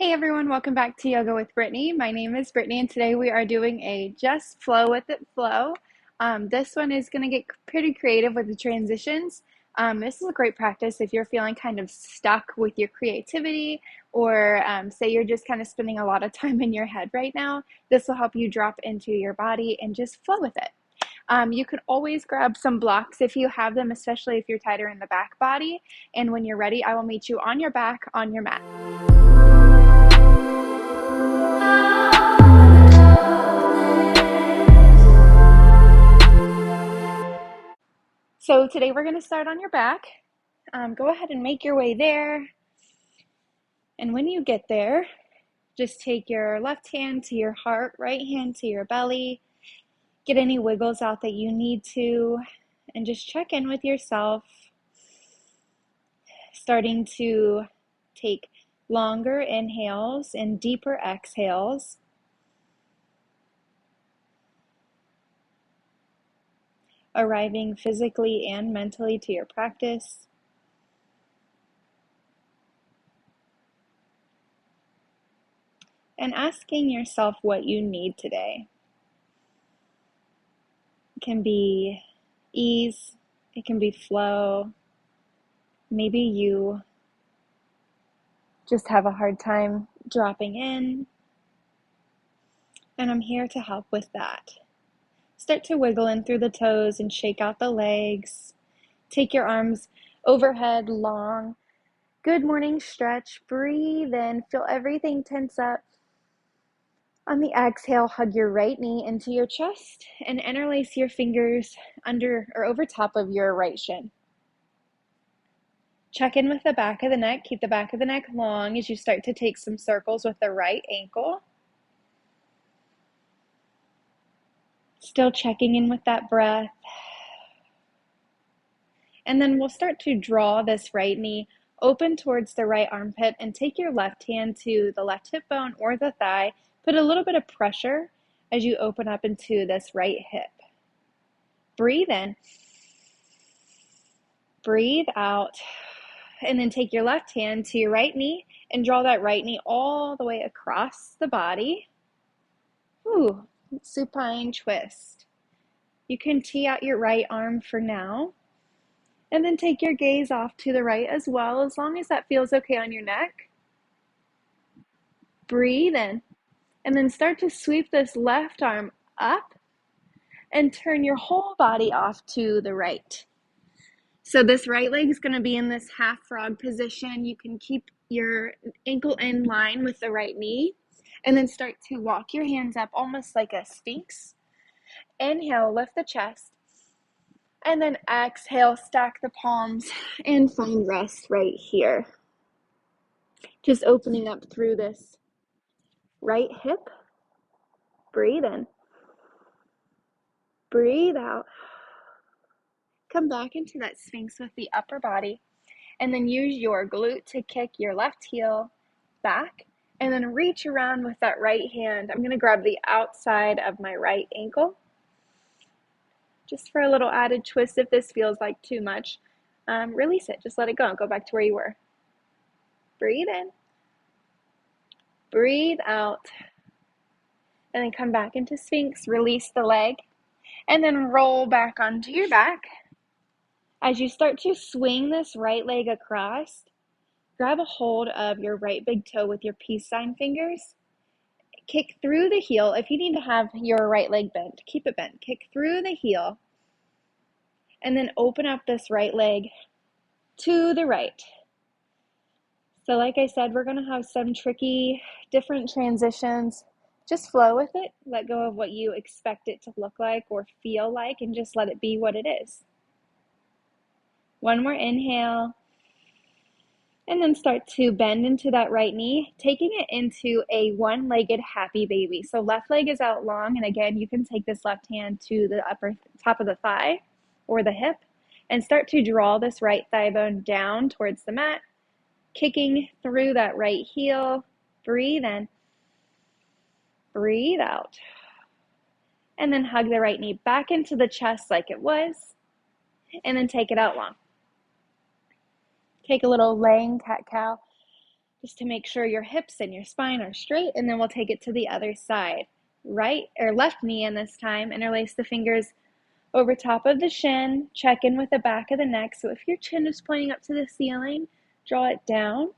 Hey everyone, welcome back to Yoga with Brittany. My name is Brittany, and today we are doing a Just Flow with It flow. This one is going to get pretty creative with the transitions. This is a great practice if you're feeling kind of stuck with your creativity, or say you're just kind of spending a lot of time in your head right now. This will help you drop into your body and just flow with it. You can always grab some blocks if you have them, especially if you're tighter in the back body. And when you're ready, I will meet you on your back on your mat. So today we're going to start on your back. Go ahead and make your way there. And when you get there, just take your left hand to your heart, right hand to your belly. Get any wiggles out that you need to, and just check in with yourself. Starting to take longer inhales and deeper exhales. Arriving physically and mentally to your practice. And asking yourself what you need today. It can be ease, it can be flow. Maybe you just have a hard time dropping in, and I'm here to help with that. Start to wiggle in through the toes and shake out the legs. Take your arms overhead long. Good morning stretch. Breathe in. Feel everything tense up. On the exhale, hug your right knee into your chest and interlace your fingers under or over top of your right shin. Check in with the back of the neck. Keep the back of the neck long as you start to take some circles with the right ankle. Still checking in with that breath. And then we'll start to draw this right knee open towards the right armpit and take your left hand to the left hip bone or the thigh. Put a little bit of pressure as you open up into this right hip. Breathe in. Breathe out. And then take your left hand to your right knee and draw that right knee all the way across the body. Ooh, supine twist. You can tee out your right arm for now. And then take your gaze off to the right as well, as long as that feels okay on your neck. Breathe in. And then start to sweep this left arm up and turn your whole body off to the right. So this right leg is going to be in this half frog position. You can keep your ankle in line with the right knee and then start to walk your hands up almost like a sphinx. Inhale, lift the chest. And then exhale, stack the palms and find rest right here. Just opening up through this right hip. Breathe in. Breathe out. Come back into that sphinx with the upper body. And then use your glute to kick your left heel back. And then reach around with that right hand. I'm going to grab the outside of my right ankle. Just for a little added twist if this feels like too much. Release it. Just let it go. Go back to where you were. Breathe in. Breathe out. And then come back into Sphinx. Release the leg. And then roll back onto your back. As you start to swing this right leg across, grab a hold of your right big toe with your peace sign fingers. Kick through the heel. If you need to have your right leg bent, keep it bent. Kick through the heel. And then open up this right leg to the right. So like I said, we're going to have some tricky, different transitions. Just flow with it. Let go of what you expect it to look like or feel like, and just let it be what it is. One more inhale. And then start to bend into that right knee, taking it into a one-legged happy baby. So left leg is out long, and again, you can take this left hand to the upper top of the thigh or the hip and start to draw this right thigh bone down towards the mat, kicking through that right heel. Breathe in. Breathe out. And then hug the right knee back into the chest like it was, and then take it out long. Take a little laying cat-cow. just to make sure your hips and your spine are straight, and then we'll take it to the other side. Right or left knee in this time, interlace the fingers over top of the shin, check in with the back of the neck. So if your chin is pointing up to the ceiling, draw it down.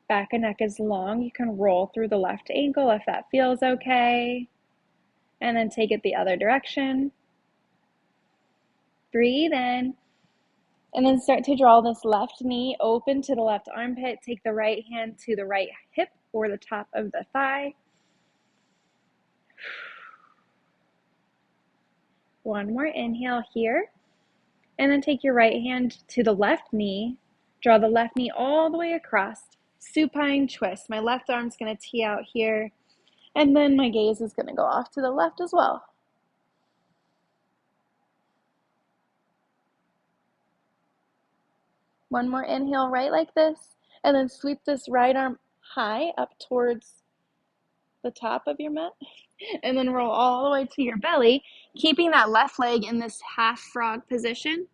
Back of neck is long. You can roll through the left ankle if that feels okay. And then take it the other direction. Breathe in. And then start to draw this left knee open to the left armpit. Take the right hand to the right hip or the top of the thigh. One more inhale here. And then take your right hand to the left knee. Draw the left knee all the way across. Supine twist. My left arm's going to tee out here. And then my gaze is going to go off to the left as well. One more inhale, right like this. And then sweep this right arm high up towards the top of your mat. And then roll all the way to your belly, keeping that left leg in this half frog position.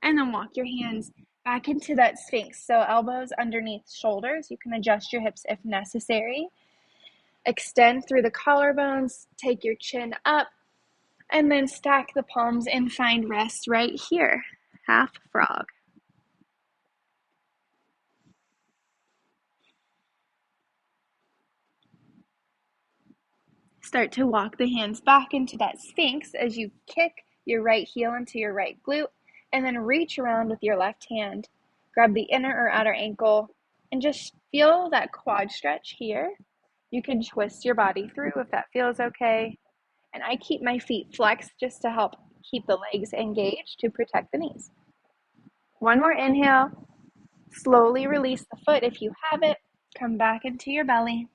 And then walk your hands back into that Sphinx. So elbows underneath shoulders. You can adjust your hips if necessary. Extend through the collarbones. Take your chin up. And then stack the palms and find rest right here. Half frog. Start to walk the hands back into that Sphinx as you kick your right heel into your right glute, and then reach around with your left hand. Grab the inner or outer ankle and just feel that quad stretch here. You can twist your body through if that feels okay. And I keep my feet flexed just to help keep the legs engaged to protect the knees. One more inhale. Slowly release the foot if you have it. Come back into your belly.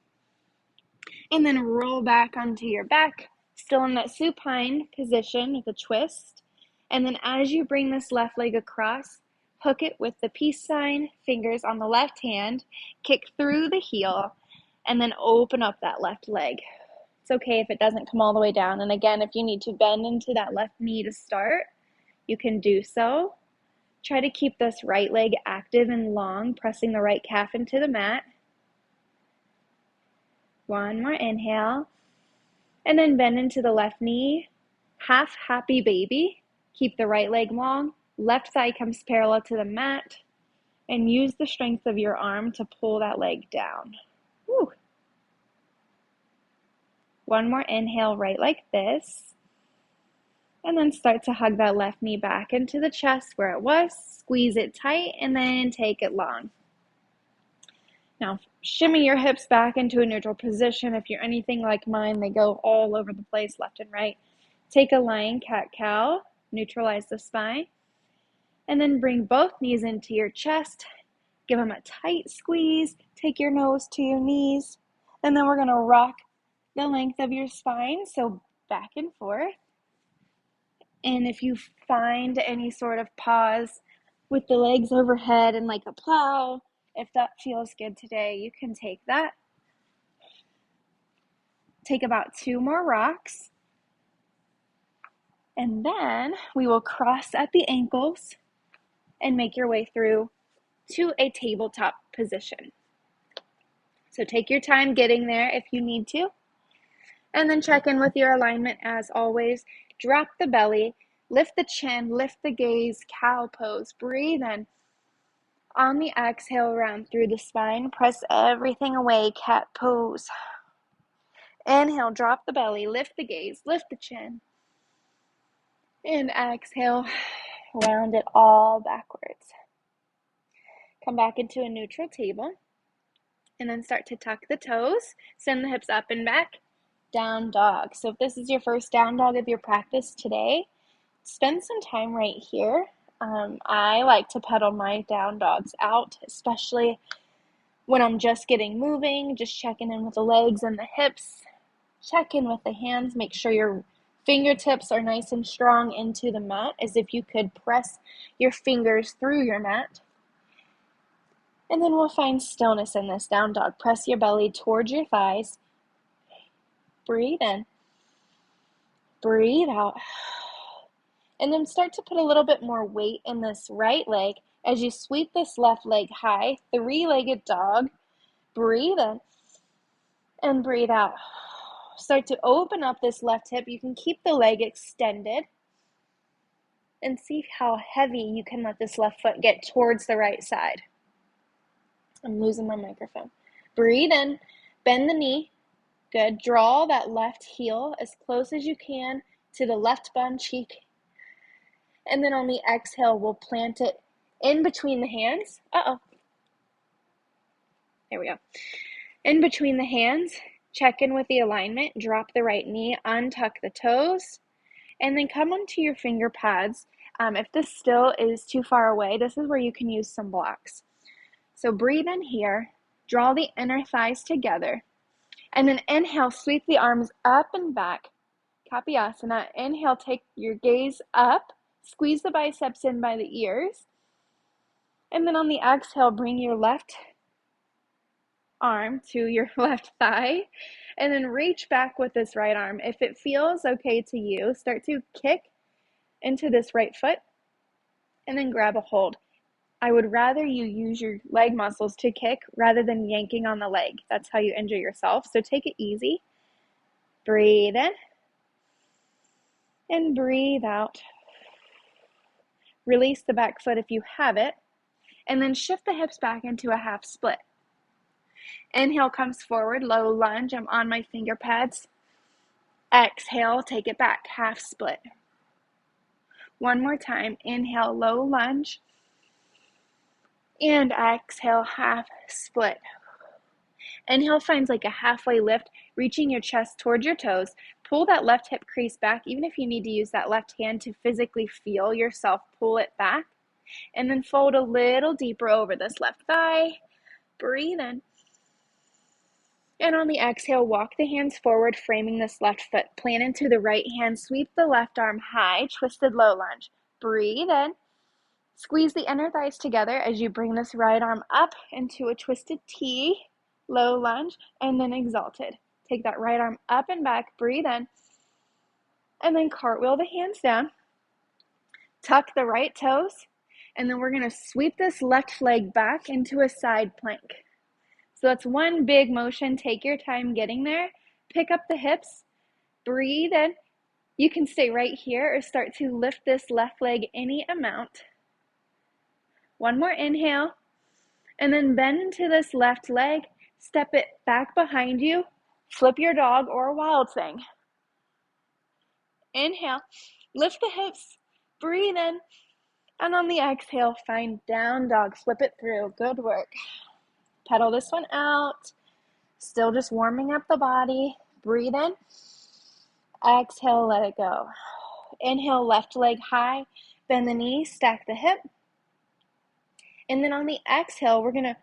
And then roll back onto your back, still in that supine position with a twist. And then as you bring this left leg across, hook it with the peace sign, fingers on the left hand, kick through the heel, and then open up that left leg. It's okay if it doesn't come all the way down. And again, if you need to bend into that left knee to start, you can do so. Try to keep this right leg active and long, pressing the right calf into the mat. One more inhale. And then bend into the left knee. Half happy baby. Keep the right leg long. Left thigh comes parallel to the mat. And use the strength of your arm to pull that leg down. Woo. One more inhale, right like this. And then start to hug that left knee back into the chest where it was. Squeeze it tight and then take it long. Now, shimmy your hips back into a neutral position. If you're anything like mine, they go all over the place, left and right. Take a lion, cat, cow. Neutralize the spine. And then bring both knees into your chest. Give them a tight squeeze. Take your nose to your knees. And then we're going to rock the length of your spine, so back and forth. And if you find any sort of pause with the legs overhead and like a plow, if that feels good today, you can take that. Take about 2 more rocks. And then we will cross at the ankles and make your way through to a tabletop position. So take your time getting there if you need to. And then check in with your alignment as always. Drop the belly, lift the chin, lift the gaze, cow pose. Breathe in. On the exhale, round through the spine. Press everything away, cat pose. Inhale, drop the belly, lift the gaze, lift the chin. And exhale, round it all backwards. Come back into a neutral table. And then start to tuck the toes. Send the hips up and back. Down dog. So if this is your first down dog of your practice today, spend some time right here. I like to pedal my down dogs out, especially when I'm just getting moving, just checking in with the legs and the hips. Check in with the hands. Make sure your fingertips are nice and strong into the mat, as if you could press your fingers through your mat. And then we'll find stillness in this down dog. Press your belly towards your thighs. Breathe in. Breathe out. And then start to put a little bit more weight in this right leg as you sweep this left leg high, 3-legged dog. Breathe in and breathe out. Start to open up this left hip. You can keep the leg extended and see how heavy you can let this left foot get towards the right side. I'm losing my microphone. Breathe in, bend the knee. Good. Draw that left heel as close as you can to the left bum cheek. And then on the exhale, we'll plant it in between the hands. There we go. In between the hands, check in with the alignment, drop the right knee, untuck the toes, and then come onto your finger pads. If this still is too far away, this is where you can use some blocks. So breathe in here, draw the inner thighs together, and then inhale, sweep the arms up and back, Kapyasana. Inhale, take your gaze up, squeeze the biceps in by the ears, and then on the exhale, bring your left arm to your left thigh, and then reach back with this right arm. If it feels okay to you, start to kick into this right foot, and then grab a hold. I would rather you use your leg muscles to kick rather than yanking on the leg. That's how you injure yourself. So take it easy. Breathe in and breathe out. Release the back foot if you have it, and then shift the hips back into a half split. Inhale comes forward, low lunge. I'm on my finger pads. Exhale, take it back, half split. One more time. Inhale, low lunge. And exhale, half split. Inhale finds like a halfway lift, reaching your chest towards your toes. Pull that left hip crease back, even if you need to use that left hand to physically feel yourself pull it back. And then fold a little deeper over this left thigh. Breathe in. And on the exhale, walk the hands forward, framing this left foot. Plant into the right hand, sweep the left arm high, twisted low lunge. Breathe in. Squeeze the inner thighs together as you bring this right arm up into a twisted T, low lunge, and then exalted. Take that right arm up and back, breathe in, and then cartwheel the hands down. Tuck the right toes, and then we're going to sweep this left leg back into a side plank. So that's one big motion. Take your time getting there. Pick up the hips, breathe in. You can stay right here or start to lift this left leg any amount. One more inhale, and then bend into this left leg, step it back behind you, flip your dog or wild thing. Inhale, lift the hips, breathe in, and on the exhale, find down dog, flip it through. Good work. Pedal this one out, still just warming up the body. Breathe in, exhale, let it go. Inhale, left leg high, bend the knee, stack the hip. And then on the exhale, we're going to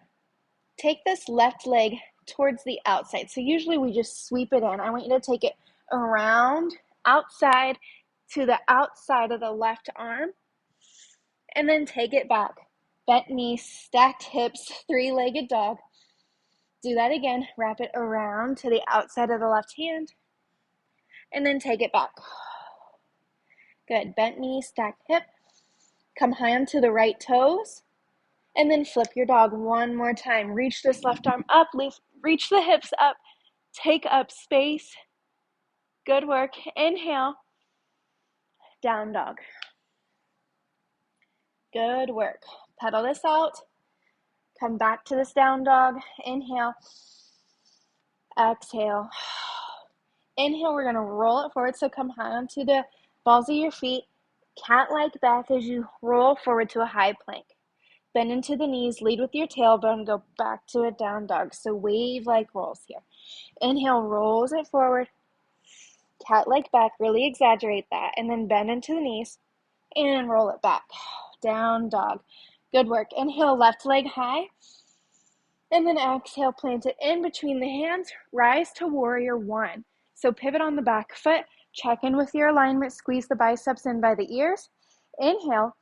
take this left leg towards the outside. So usually we just sweep it in. I want you to take it around, outside to the outside of the left arm, and then take it back. Bent knee, stacked hips, three-legged dog. Do that again. Wrap it around to the outside of the left hand, and then take it back. Good. Bent knee, stacked hip. Come high onto the right toes. And then flip your dog one more time. Reach this left arm up, reach the hips up, take up space. Good work. Inhale, down dog. Good work. Pedal this out. Come back to this down dog. Inhale, exhale. Inhale, we're going to roll it forward. So come high onto the balls of your feet. Cat-like back as you roll forward to a high plank. Bend into the knees, lead with your tailbone, go back to a down dog. So wave-like rolls here. Inhale, rolls it forward. Cat-like back, really exaggerate that. And then bend into the knees and roll it back. Down dog. Good work. Inhale, left leg high. And then exhale, plant it in between the hands. Rise to warrior one. So pivot on the back foot. Check in with your alignment. Squeeze the biceps in by the ears. Inhale.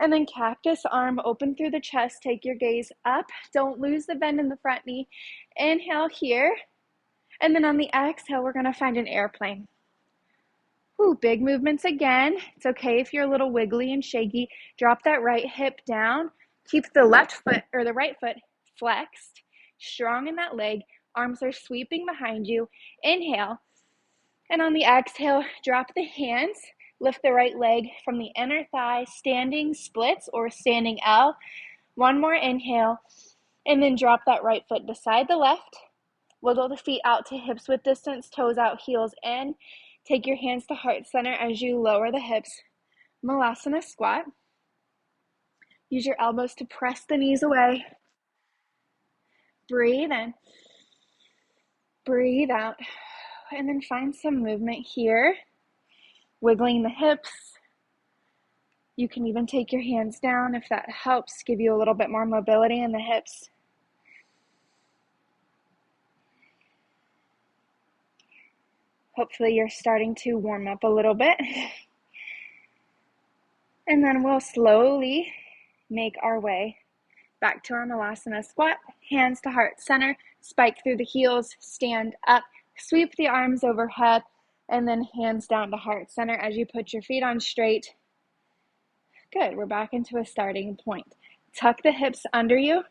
And then cactus arm, open through the chest. Take your gaze up. Don't lose the bend in the front knee. Inhale here. And then on the exhale, we're going to find an airplane. Ooh, big movements again. It's okay if you're a little wiggly and shaky. Drop that right hip down. Keep the left foot or the right foot flexed. strong in that leg. Arms are sweeping behind you. Inhale. And on the exhale, drop the hands. Lift the right leg from the inner thigh, standing splits or standing L. One more inhale. And then drop that right foot beside the left. Wiggle the feet out to hips width distance, toes out, heels in. Take your hands to heart center as you lower the hips. Malasana squat. Use your elbows to press the knees away. Breathe in. Breathe out. And then find some movement here. Wiggling the hips. You can even take your hands down if that helps give you a little bit more mobility in the hips. Hopefully you're starting to warm up a little bit. And then we'll slowly make our way back to our Malasana squat. Hands to heart center, spike through the heels, stand up, sweep the arms overhead, and then hands down to heart center as you put your feet on straight. Good, we're back into a starting point. Tuck the hips under you,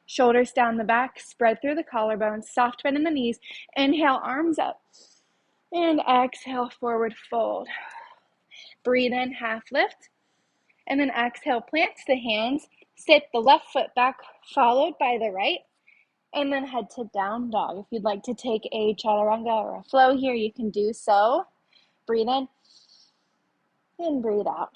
shoulders down the back, spread through the collarbones, soft bend in the knees. Inhale, arms up. And exhale, forward fold. Breathe in, half lift. And then exhale, plant the hands. Sit the left foot back, followed by the right. And then head to down dog. If you'd like to take a chaturanga or a flow here, you can do so. Breathe in and breathe out.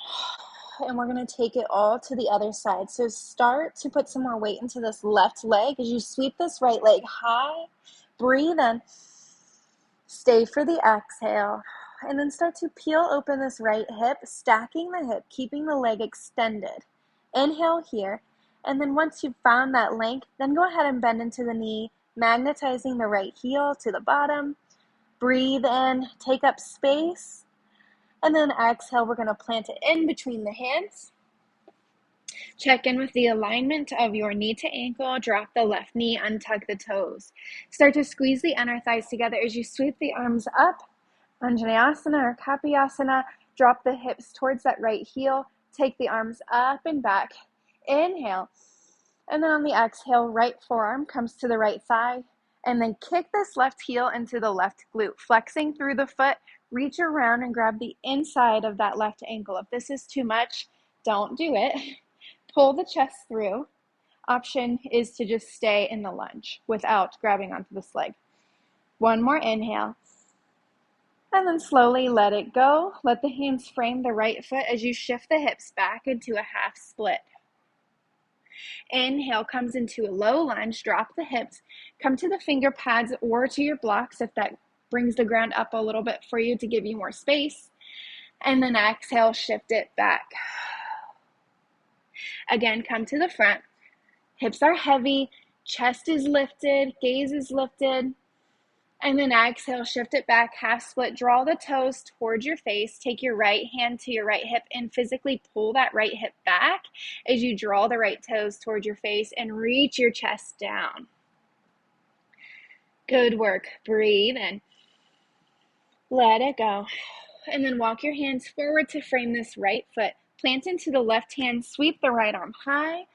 And we're going to take it all to the other side. So start to put some more weight into this left leg as you sweep this right leg high. Breathe in. Stay for the exhale. And then start to peel open this right hip, stacking the hip, keeping the leg extended. Inhale here. And then once you've found that length, then go ahead and bend into the knee, magnetizing the right heel to the bottom. Breathe in, take up space. And then exhale, we're going to plant it in between the hands. Check in with the alignment of your knee to ankle. Drop the left knee, untuck the toes. Start to squeeze the inner thighs together as you sweep the arms up. Anjaneyasana or Kapiyasana. Drop the hips towards that right heel. Take the arms up and back. Inhale. And then on the exhale, right forearm comes to the right thigh. And then kick this left heel into the left glute. Flexing through the foot. Reach around and grab the inside of that left ankle. If this is too much, don't do it. Pull the chest through. Option is to just stay in the lunge without grabbing onto this leg. One more inhale. And then slowly let it go. Let the hands frame the right foot as you shift the hips back into a half split. Inhale comes into a low lunge. Drop the hips. Come to the finger pads or to your blocks if that brings the ground up a little bit for you to give you more space. And then exhale, shift it back. Again, come to the front. Hips are heavy. Chest is lifted. Gaze is lifted. And then exhale, shift it back, half split. Draw the toes towards your face. Take your right hand to your right hip and physically pull that right hip back as you draw the right toes towards your face and reach your chest down. Good work. Breathe in. Let it go. And then walk your hands forward to frame this right foot. Plant into the left hand, sweep the right arm high,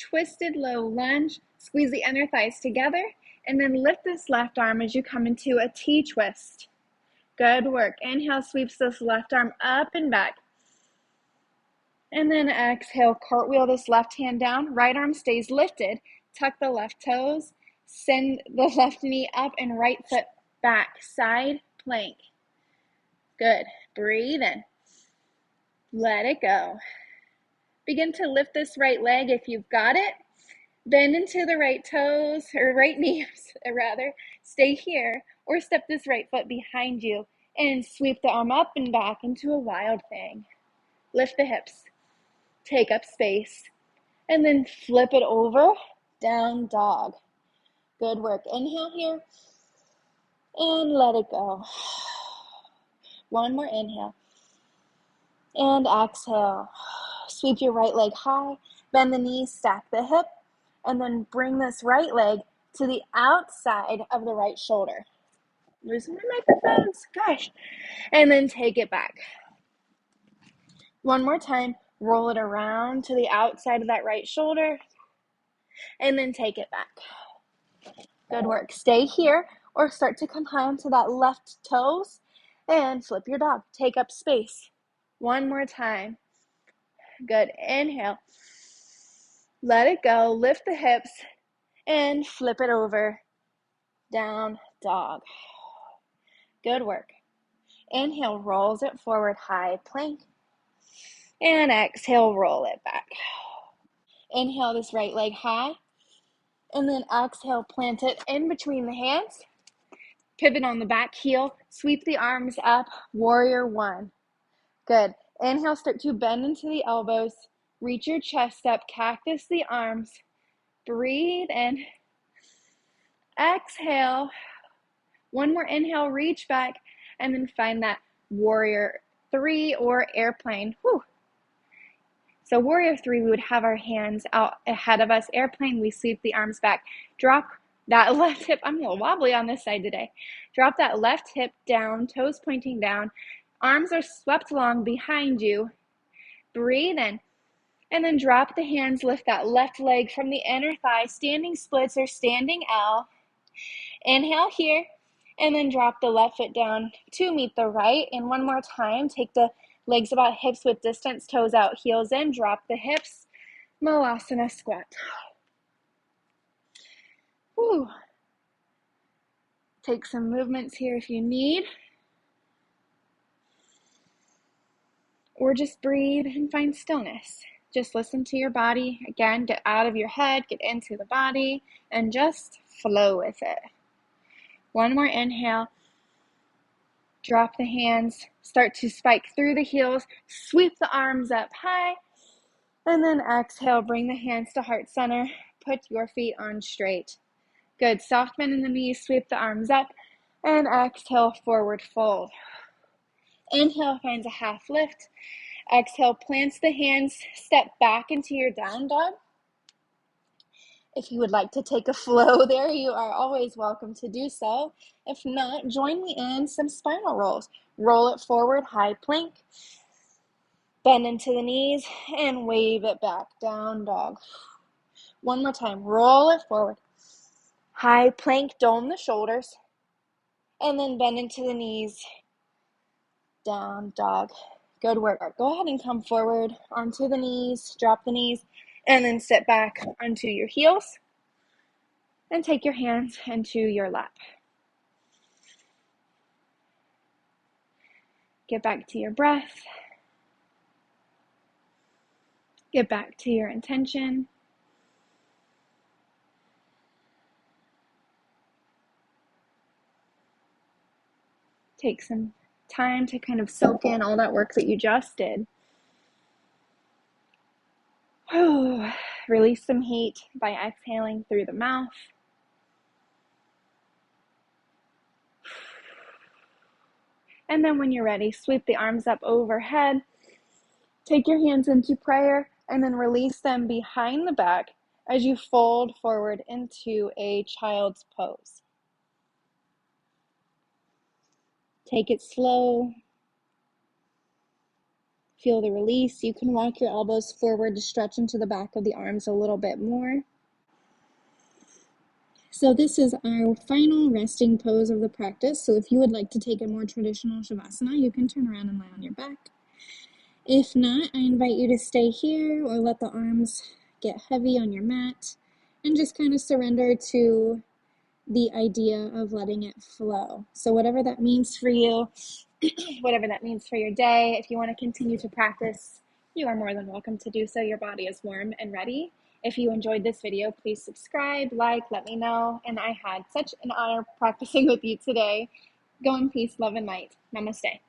twisted low lunge, squeeze the inner thighs together, and then lift this left arm as you come into a T-twist. Good work. Inhale, sweeps this left arm up and back. And then exhale, cartwheel this left hand down. Right arm stays lifted. Tuck the left toes. Send the left knee up and right foot back. Side plank. Good. Breathe in. Let it go. Begin to lift this right leg if you've got it. Bend into the right toes, or right knees, rather. Stay here, or step this right foot behind you and sweep the arm up and back into a wild thing. Lift the hips. Take up space. And then flip it over, down dog. Good work. Inhale here. And let it go. One more inhale. And exhale. Sweep your right leg high. Bend the knees, stack the hip. And then bring this right leg to the outside of the right shoulder. Losing my microphones. Gosh. And then take it back. One more time. Roll it around to the outside of that right shoulder. And then take it back. Good work. Stay here or start to come high onto that left toes and flip your dog. Take up space. One more time. Good. Inhale. Let it go. Lift the hips and flip it over. Down dog. Good work. Inhale, rolls it forward, high plank. And exhale, roll it back. Inhale this right leg high. And then exhale, plant it in between the hands. Pivot on the back heel. Sweep the arms up. Warrior one. Good. Inhale, start to bend into the elbows. Reach your chest up. Cactus the arms. Breathe in. Exhale. One more inhale, reach back, and then find that warrior three or airplane. Whew. So warrior three, we would have our hands out ahead of us. Airplane, we sweep the arms back. Drop that left hip. I'm a little wobbly on this side today. Drop that left hip down, toes pointing down. Arms are swept along behind you. Breathe in. And then drop the hands, lift that left leg from the inner thigh, standing splits or standing L. Inhale here, and then drop the left foot down to meet the right. And one more time, take the legs about hips width distance, toes out, heels in, drop the hips, Malasana squat. Whew. Take some movements here if you need. Or just breathe and find stillness. Just listen to your body. Again, get out of your head, get into the body, and just flow with it. One more inhale. Drop the hands, start to spike through the heels, sweep the arms up high, and then exhale, bring the hands to heart center, put your feet on straight. Good, soft bend in the knees, sweep the arms up, and exhale, forward fold. Inhale, finds a half lift. Exhale, plants the hands, step back into your down dog. If you would like to take a flow there, you are always welcome to do so. If not, join me in some spinal rolls. Roll it forward, high plank. Bend into the knees and wave it back, down dog. One more time, roll it forward. High plank, dome the shoulders. And then bend into the knees, down dog. Good work. Go ahead and come forward onto the knees, drop the knees, and then sit back onto your heels. And take your hands into your lap. Get back to your breath. Get back to your intention. Take some time to kind of soak in all that work that you just did. Release some heat by exhaling through the mouth. And then when you're ready, sweep the arms up overhead. Take your hands into prayer and then release them behind the back as you fold forward into a child's pose. Take it slow. Feel the release. You can walk your elbows forward to stretch into the back of the arms a little bit more. So this is our final resting pose of the practice. So if you would like to take a more traditional Shavasana, you can turn around and lie on your back. If not, I invite you to stay here or let the arms get heavy on your mat and just kind of surrender to the idea of letting it flow. So whatever that means for you, whatever that means for your day, if you want to continue to practice, you are more than welcome to do so. Your body is warm and ready. If you enjoyed this video, please subscribe, like, let me know. And I had such an honor practicing with you today. Go in peace, love, and light. Namaste.